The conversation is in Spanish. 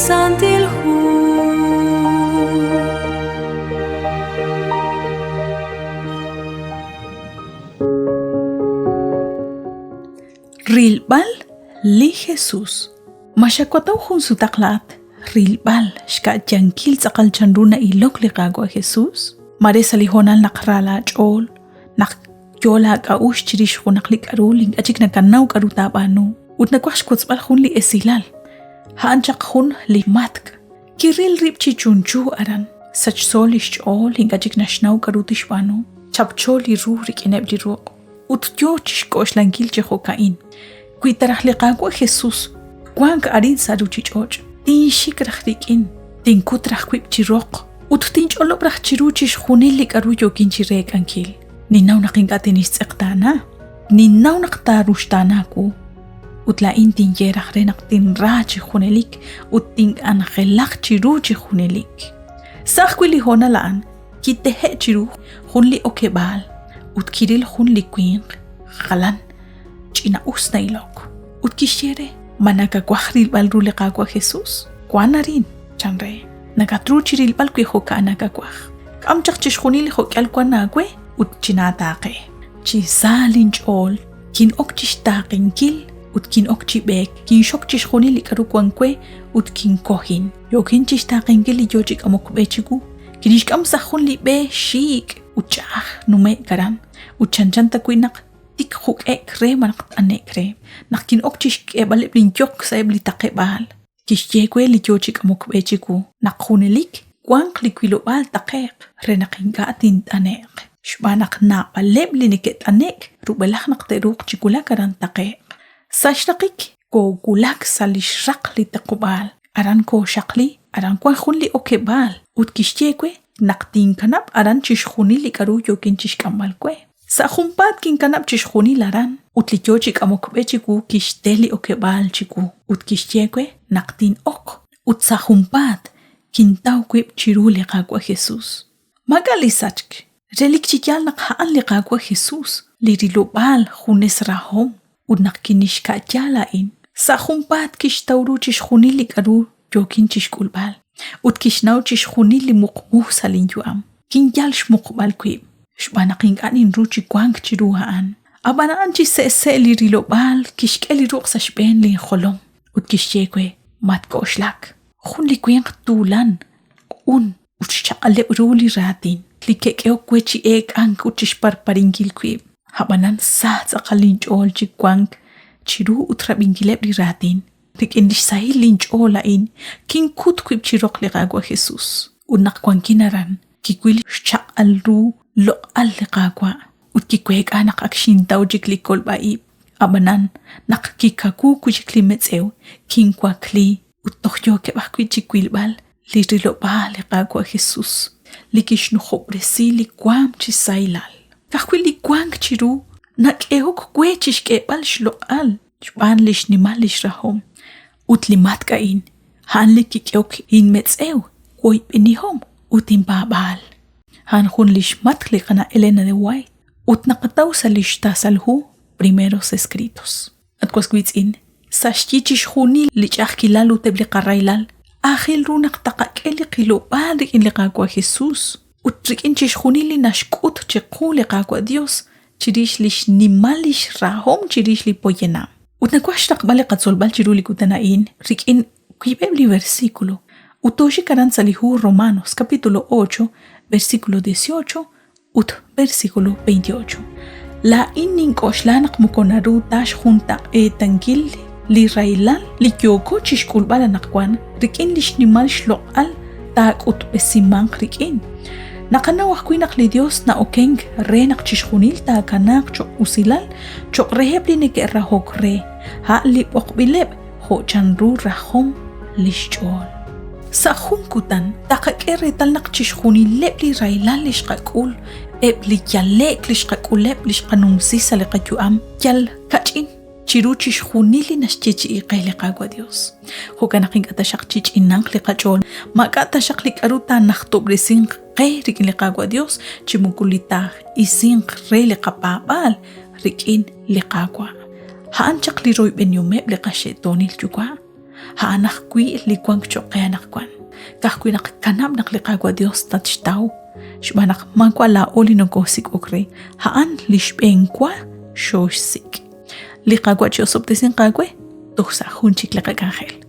santil hu Rilbal li Jesús mashakwataw hun sutaklat Rilbal shka jankil tsakal chandruna ilok liqagwa Jesús mare salihonal naqrala chol nak yola ka ush chirish khunaqlik aruling achik nakanaw karutabanu utnakwash kotsbal hun li esilal haanchaq hun li matk kiril ripchi chunchu aran sach solish chol hingachik nashnaw karutishbanu chapcholi ru rikineb li ru utyochish koshlankil chehokain kuitaraj liqagwa Jesús kwank arin saruchichoch tin shikraj rikin tin kutraj kwipchiroq uttin cholobraj chiruchish khunilik aruyo kinchirek ankil ninaw naqinqatinis tseqtana ninaw naqtarushtana ku utla intin yeraj renaqtin rachi khunelik uttin angelaj chiruchi khunelik saqwili honalaan kitehe chiru khunli okebal utkiril khunli kwinq khalan china usnailok utkishere manaka kwakhril balru liqaqwa Jesús kwanarin chanre nakatruchiril balkwi hokana kakwakh kamchaq chishkhunil hokyal kwanakwe utchinataqe chisalin chol kin okchishtaqenkil utkin okchibek kin shokchishkhunil ikarukwankwe utkin kohin yokin chishtaqenkil yochik amokbechiku kinishkam sakhun libe shik uchah nume karam uchanchan takwinaq tik huk ekre manak anekre nakin okchish kebalib linjok saibli taqebal kishjekwe li yochik amokbechiku nakhunelik kwank likwilobal taqeq renaqinga atin taneq shbanak na baleb liniket anek rubalak naqteruq chikula karan taqeq sashraqik ko gulak salishraq li taqubal aran ko shaqli aran kwa khunli okebal utkishjekwe naqtin kanap aran chishkhuni likaru yokin chishkamalkwe Sahumpat kin kanap chishkhuni laran utliyochik amokbechiku kishteli okebal chiku utkishchekwe naqtin ok utsahumpat kintaw kwib chiru liqaqwa Jesús magali sachk relik chikyal naqhaan liqaqwa Jesús lirilobal khunes rahom udnaqkinishka jalain sahumpat kishtawru chishkhuni likaru yokin chishkulbal utkishnaw chishkhuni limuqmuh salinjuam kinyal shmuqbal kwib shbanaqin anin ruchi kwank chiruhaan abana anchi se lirilobal kishkeli ruqsa shben li kholom utkishchekwe matkoshlak khun likwenq tulan un utchaqale ruli ratin likekeo kwechi ek ank utishparparinkil kwib habanan sa tsaqalin chol chikwank chiru utrabingileb li ratin rikindish sahilin cholain kin kut kwib chiroq liqagwa Jesús unaqwankinaran kikwil shaqalru lo alliqaqwa utkikwek anak akshin tawjik likol baib abanan naqkikaku kujikli metsew kinkwakli uttohyo ke bakwi chikwilbal lirilo ba liqaqwa Jesús likishnu khobresi likwam chisailal kakwili kwank chiru nakehok kwechish ke bal shloqal chban lish nimalish rahom utlimatkain hanlikikok in metsew koy benihom utin babal han hun lishmat liqana Elena de White utnaqataw salishta salhu primeros escritos atkwaskwits in sashchichish huni lichaqkilalu tebliqarailal akhil runaq taqakeli qilobal in liqaqwa Jesús utrikinchish huni linashkut chiqu liqaqwa Dios chirish lish nimalish rahom chirish li poyena utnakwash taqbali qatsolbal chiruli kutanain rikin kuibebli versículo utoshi karan salihu Romanos capítulo 8 versículo 18 ut versículo 28 la innin koshlanaq mukonaru tash junta tankil li railal li kyoko chishkulbala naqwan rikin lishnimal shloqal tak ut besiman rikin naqanawaq kuinaq li Dios na okeng renaq chishkhunil ta kanaq cho usilal cho reheb li neke rahok re ha li oqbileb ho chanru rahom lishchol Sahunkutan takakere talnak chishkhuni lepli railal lishqakul epli yalek lishqakulep lishqanumsisa liqajuam yal kachin chiru chishkhuni li nashchichi iqayliqagwa Dios hukanaqin atashaq chichinanq liqachol maka atashaq likaruta naxtobresin qeyrik liqagwa Dios chimukulita isin re liqapabal rikin liqagwa haanchaq liroy benyumeb liqashetonil chukwa Haanak kui likuang choke anak kwan. Kahkui nak kanam nak likagwa Dios tatchtaw. Shbanak magwa la oli no gosik okre. Haan lishbenkwa shoshsik. Likagwa chosop desin kagwe. Tuksa hunchik likagangel.